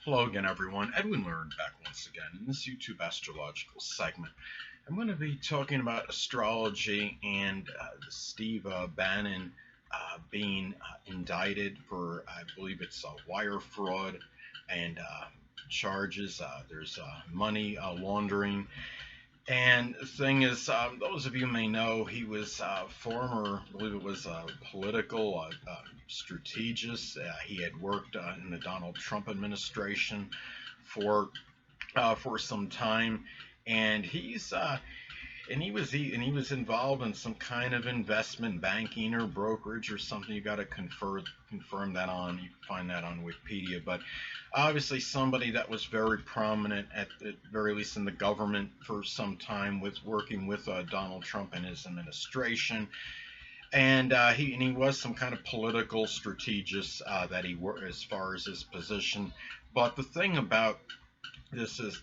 Hello again, everyone. Edwin Learnard back once again in this YouTube astrological segment. I'm going to be talking about astrology and Steve Bannon being indicted for, I believe it's wire fraud and charges. There's money laundering. And the thing is, those of you may know, he was former, I believe it was political strategist. He had worked in the Donald Trump administration for some time, and he was involved in some kind of investment banking or brokerage or something. You got to confirm that on. You can find that on Wikipedia, but obviously somebody that was very prominent at the very least in the government for some time, with working with Donald Trump and his administration. And he was some kind of political strategist that he worked as far as his position. But the thing about this is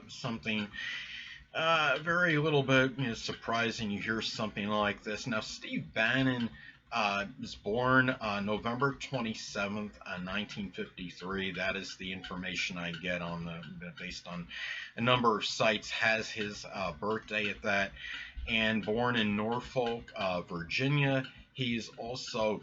something very little bit surprising. You hear something like this. Now, Steve Bannon was born November 27th, 1953. That is the information I get on based on a number of sites, has his birthday at that. And born in Norfolk, Virginia. He's also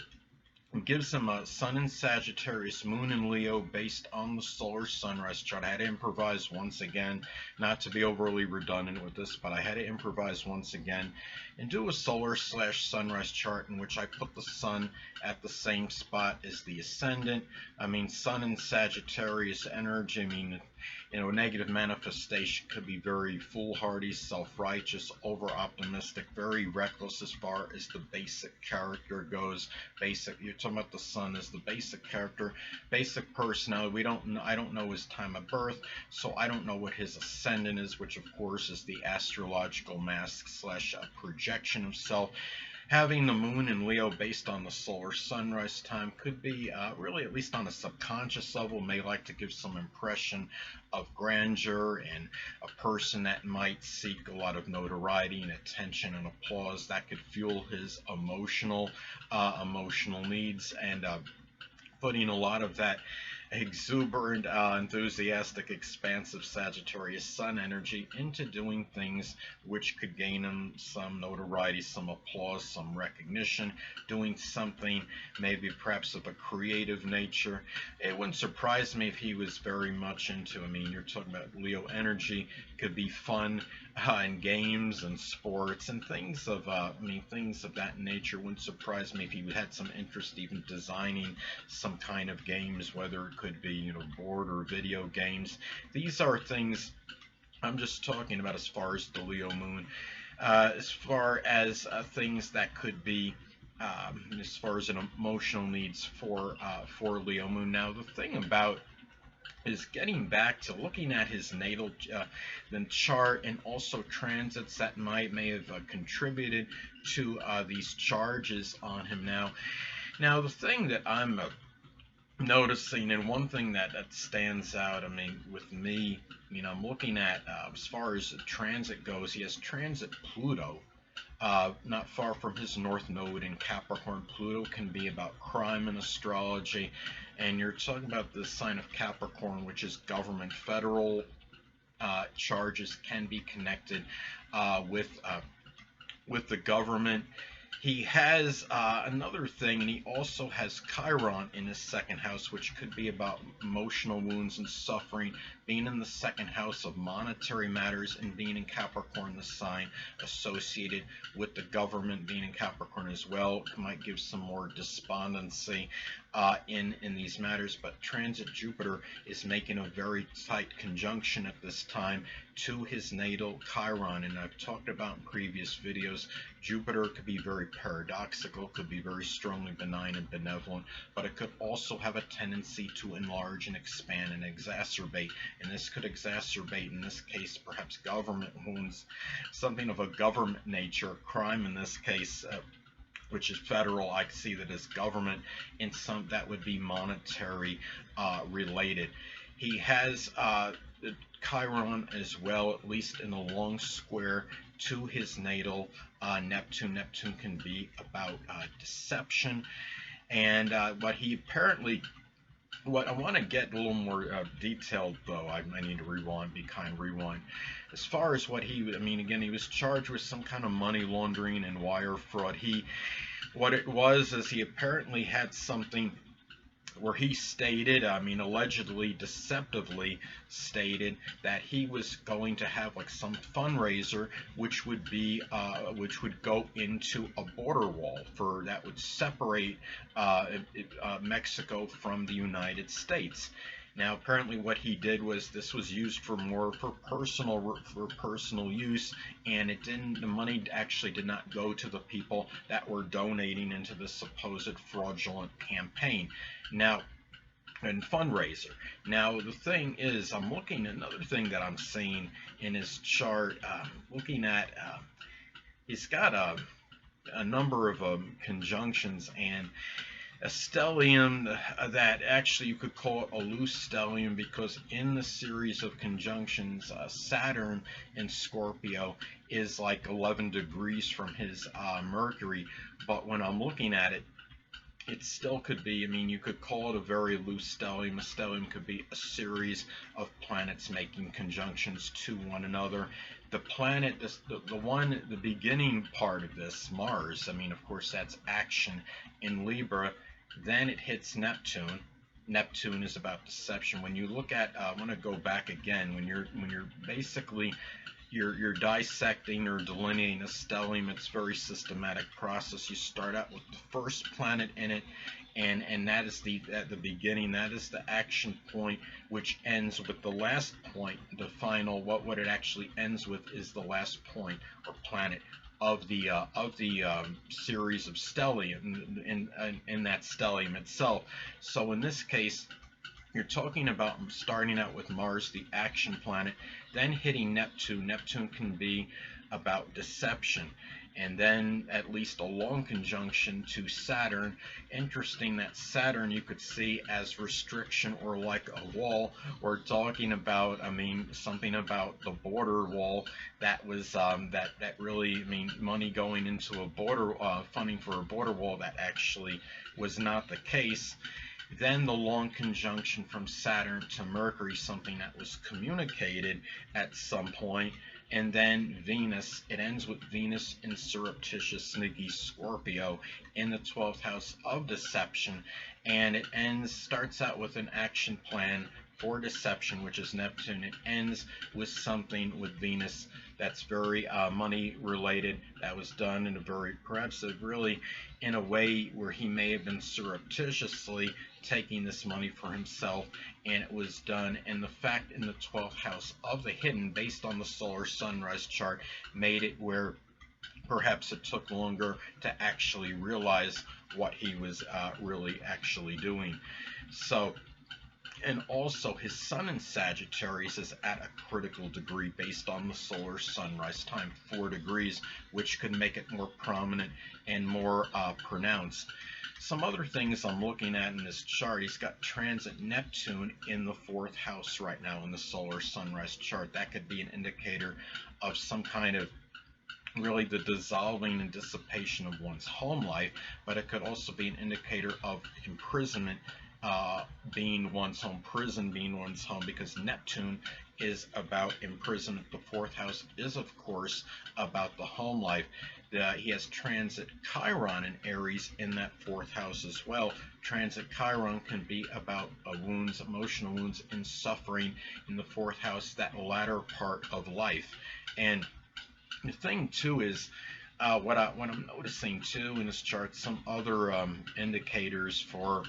gives him a sun in Sagittarius, moon in Leo, based on the solar sunrise chart. I had to improvise once again, not to be overly redundant with this, but I had to improvise once again and do a solar/sunrise chart in which I put the sun at the same spot as the ascendant. I mean, sun in Sagittarius energy, negative manifestation could be very foolhardy, self-righteous, over-optimistic, very reckless as far as the basic character goes. You're talking about the sun as the basic character, basic personality. I don't know his time of birth, so I don't know what his ascendant is, which of course is the astrological mask / projection of self. Having the moon in Leo based on the solar sunrise time could be really, at least on a subconscious level, may like to give some impression of grandeur and a person that might seek a lot of notoriety and attention and applause. That could fuel his emotional needs, and putting a lot of that exuberant, enthusiastic, expansive Sagittarius sun energy into doing things which could gain him some notoriety, some applause, some recognition, doing something maybe perhaps of a creative nature. It wouldn't surprise me if he was very much into, you're talking about Leo energy, could be fun and games and sports and things of that nature. Wouldn't surprise me if he had some interest even designing some kind of games, whether it could be board or video games. These are things I'm just talking about as far as the Leo moon, as far as things that could be as far as an emotional needs for Leo moon. Now, the thing about is getting back to looking at his natal chart, and also transits that may have contributed to these charges on him. Now the thing that I'm noticing, and one thing that stands out, with me, I'm looking at as far as the transit goes, he has transit Pluto not far from his north node in Capricorn. Pluto can be about crime in astrology, and you're talking about the sign of Capricorn, which is government. Federal charges can be connected with the government. He has another thing, and he also has Chiron in his second house, which could be about emotional wounds and suffering, being in the second house of monetary matters, and being in Capricorn, the sign associated with the government, being in Capricorn as well, might give some more despondency in these matters. But transit Jupiter is making a very tight conjunction at this time to his natal Chiron, and I've talked about in previous videos, Jupiter could be very paradoxical, could be very strongly benign and benevolent, but it could also have a tendency to enlarge and expand and exacerbate, and this could exacerbate, in this case, perhaps government wounds, something of a government nature, crime in this case, which is federal. I see that as government, and some that would be monetary related. He has Chiron as well, at least in a long square to his natal Neptune. Neptune can be about deception, and but he apparently What I want to get a little more detailed, though, I need to rewind, be kind, rewind. As far as what he, I mean, again, he was charged with some kind of money laundering and wire fraud. What it was is he apparently had something where he stated, I mean, allegedly, deceptively stated that he was going to have like some fundraiser, which would go into a border wall that would separate Mexico from the United States. Now, apparently, what he did was this was used for personal use, and the money actually did not go to the people that were donating into the supposed fraudulent campaign. Now, and fundraiser. Now, the thing is, another thing that I'm seeing in his chart, looking at, he's got a number of conjunctions, and a stellium that actually you could call it a loose stellium, because in the series of conjunctions, Saturn in Scorpio is like 11 degrees from his Mercury, but when I'm looking at it, it still could be, I mean, you could call it a very loose stellium. A stellium could be a series of planets making conjunctions to one another. The planet, the beginning part of this, Mars, I mean, of course, that's action in Libra. Then it hits Neptune. Neptune is about deception. When you look at, I want to go back again, when you're basically you're dissecting or delineating a stellium, it's a very systematic process. You start out with the first planet in it, and that is at the beginning, that is the action point, which ends with the last point. The final, what it actually ends with, is the last point or planet of the series of stellium in that stellium itself. So in this case, you're talking about starting out with Mars, the action planet, then hitting Neptune. Neptune can be about deception, and then at least a long conjunction to Saturn. Interesting that Saturn you could see as restriction or like a wall. We're talking about, I mean, something about the border wall that was that really, I mean, money going into a border funding for a border wall. That actually was not the case. Then the long conjunction from Saturn to Mercury, something that was communicated at some point. And then Venus, it ends with Venus in surreptitious, sneaky Scorpio in the 12th house of deception. And it starts out with an action plan for deception, which is Neptune. It ends with something with Venus that's very money related, that was done in a very, perhaps really in a way where he may have been surreptitiously taking this money for himself, and it was done, and the fact in the 12th house of the hidden, based on the solar sunrise chart, made it where perhaps it took longer to actually realize what he was really actually doing. So, and also his sun in Sagittarius is at a critical degree based on the solar sunrise time, 4 degrees, which could make it more prominent and more pronounced. Some other things I'm looking at in this chart, he's got transit Neptune in the 4th house right now in the solar sunrise chart. That could be an indicator of some kind of really the dissolving and dissipation of one's home life, but it could also be an indicator of imprisonment being one's home, prison being one's home, because Neptune is about imprisonment. The 4th house is, of course, about the home life. He has transit Chiron in Aries in that 4th house as well. Transit Chiron can be about wounds, emotional wounds, and suffering in the 4th house, that latter part of life. And the thing too is, what I'm noticing too in this chart, some other indicators for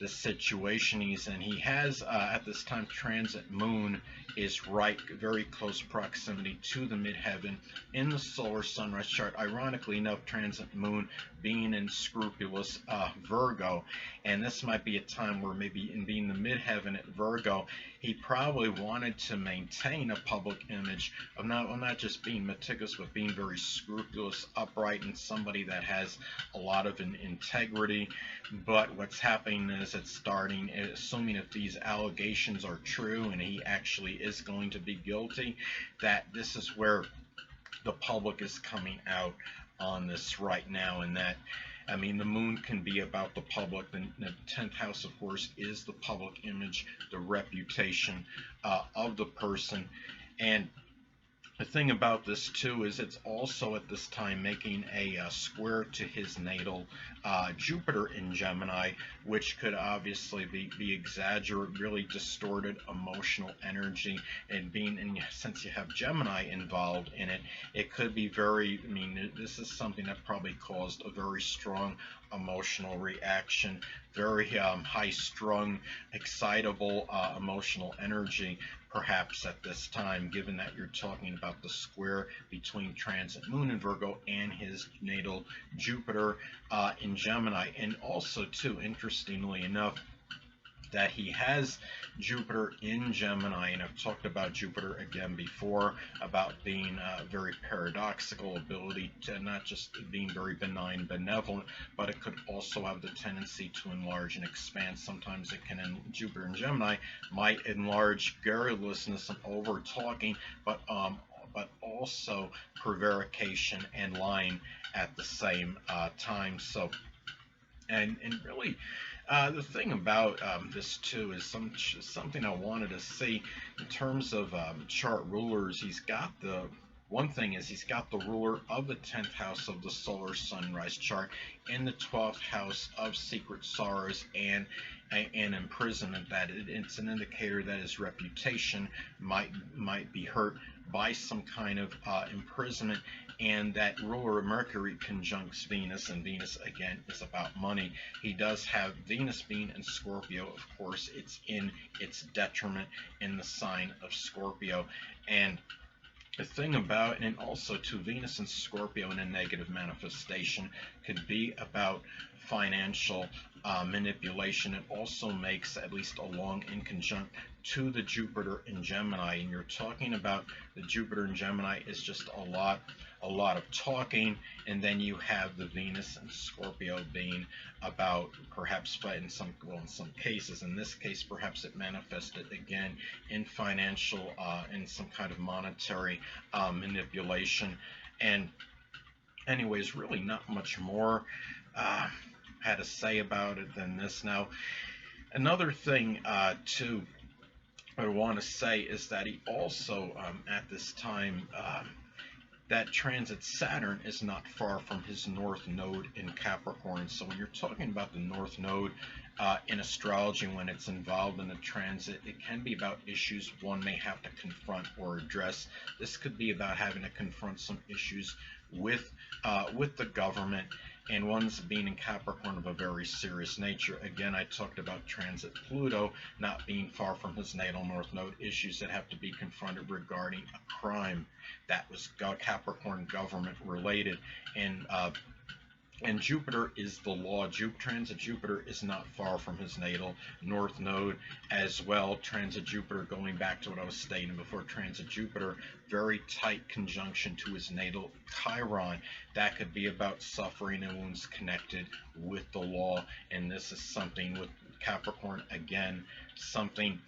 the situation he's in. He has at this time transit Moon is right, very close proximity to the midheaven in the solar sunrise chart. Ironically enough, transit Moon being in scrupulous Virgo, and this might be a time where maybe in being the midheaven at Virgo, he probably wanted to maintain a public image of not just being meticulous, but being very scrupulous, upright, and somebody that has a lot of integrity. But what's happening is it's starting, assuming if these allegations are true and he actually is going to be guilty, that this is where the public is coming out on this right now, and that I mean, the moon can be about the public. The 10th house, of course, is the public image, the reputation of the person. And the thing about this too is it's also at this time making a square to his natal Jupiter in Gemini, which could obviously be exaggerated, really distorted emotional energy, and since you have Gemini involved in it, it could be very. I mean, this is something that probably caused a very strong emotional reaction, very high-strung, excitable emotional energy perhaps at this time, given that you're talking about the square between transit moon in Virgo and his natal Jupiter in Gemini. And also, too, interestingly enough, that he has Jupiter in Gemini, and I've talked about Jupiter again before, about being very paradoxical, ability to not just being very benign and benevolent, but it could also have the tendency to enlarge and expand. Sometimes it can, Jupiter in Gemini might enlarge garrulousness and over talking, but also prevarication and lying at the same time. So, and really, the thing about this too is something I wanted to see in terms of chart rulers. He's got the one thing is he's got the ruler of the 10th house of the solar sunrise chart in the 12th house of secret sorrows and imprisonment. That it's an indicator that his reputation might be hurt by some kind of imprisonment, and that ruler of Mercury conjuncts Venus, and Venus again is about money. He does have Venus being in Scorpio. Of course, it's in its detriment in the sign of Scorpio. And the thing about, and also to Venus and Scorpio in a negative manifestation, could be about financial manipulation. It also makes, at least along in conjunct to the Jupiter in Gemini, and you're talking about the Jupiter in Gemini is just a lot of talking, and then you have the Venus and Scorpio being about perhaps in some cases, in this case perhaps it manifested again in financial in some kind of monetary manipulation. And anyways, really not much more had to say about it than this. Now, another thing too I want to say is that he also at this time that transit Saturn is not far from his North Node in Capricorn. So when you're talking about the North Node in astrology, when it's involved in a transit, it can be about issues one may have to confront or address. This could be about having to confront some issues with the government, and one's being in Capricorn of a very serious nature. Again, I talked about transit Pluto not being far from his natal North Node, issues that have to be confronted regarding a crime that was Capricorn government related. And Jupiter is the law. Transit Jupiter is not far from his natal North Node as well. Transit Jupiter, going back to what I was stating before, transit Jupiter, very tight conjunction to his natal Chiron. That could be about suffering and wounds connected with the law. And this is something with Capricorn, again, something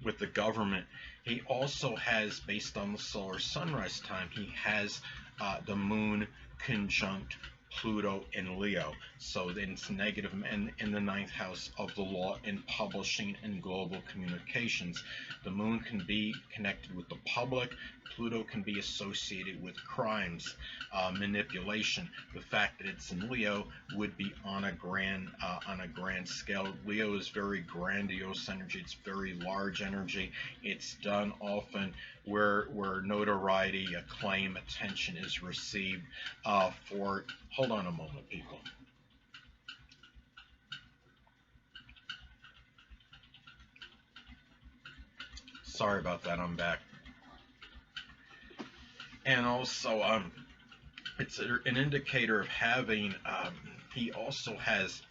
with the government. He also has, based on the solar sunrise time, he has the moon conjunct Pluto in Leo, so then it's negative in the 9th house of the law in publishing and global communications. The moon can be connected with the public. Pluto can be associated with crimes, manipulation. The fact that it's in Leo would be on a grand scale. Leo is very grandiose energy. It's very large energy. It's done often where notoriety, acclaim, attention is received for. Hold on a moment, people. Sorry about that. I'm back. And also, it's an indicator of having. He also has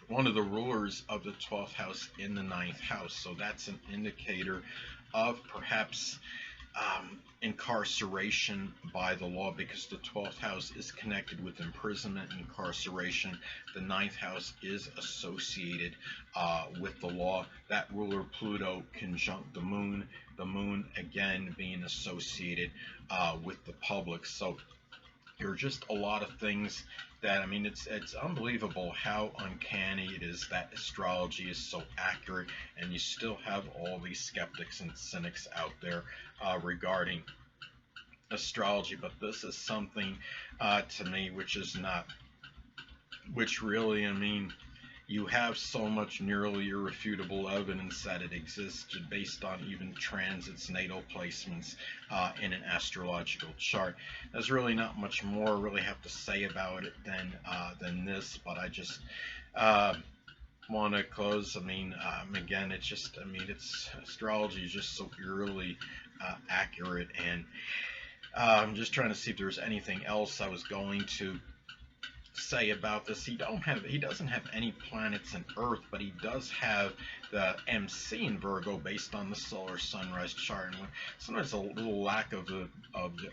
one of the rulers of the 12th house in the 9th house, so that's an indicator of perhaps incarceration by the law, because the 12th house is connected with imprisonment and incarceration. The 9th house is associated with the law. That ruler Pluto conjunct the moon again being associated with the public. So there are just a lot of things that, I mean, it's unbelievable how uncanny it is that astrology is so accurate, and you still have all these skeptics and cynics out there regarding astrology. But this is something to me which is not, which really, I mean, you have so much nearly irrefutable evidence that it exists based on even transits, natal placements in an astrological chart. There's really not much more I really have to say about it than this, but I just want to close. I mean, again, it's just, I mean, it's astrology is just so eerily accurate, and I'm just trying to see if there's anything else I was going to say about this. He doesn't have any planets in Earth, but he does have the MC in Virgo based on the solar sunrise chart. And sometimes a little lack of the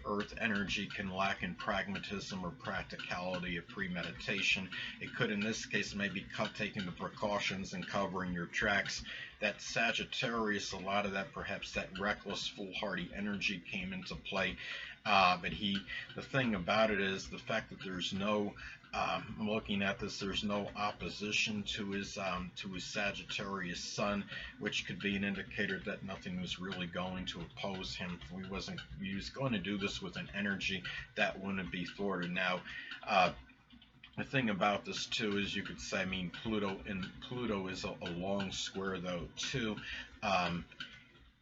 Earth energy can lack in pragmatism or practicality of premeditation. It could, in this case, maybe taking the precautions and covering your tracks. That Sagittarius, a lot of that, perhaps that reckless, foolhardy energy came into play. But the thing about it is the fact that there's no, looking at this, there's no opposition to his Sagittarius sun, which could be an indicator that nothing was really going to oppose him. If he was going to do this with an energy that wouldn't be thwarted. Now, the thing about this too is, you could say, I mean, Pluto is a long square though too.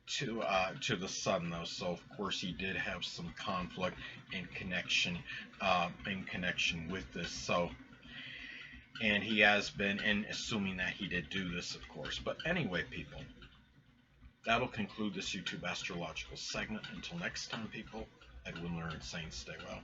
To the sun though, so of course he did have some conflict in connection with this. So, and he has been, and assuming that he did do this, of course. But anyway, people, that'll conclude this YouTube astrological segment. Until next time, people, Edwin Learnard saying stay well.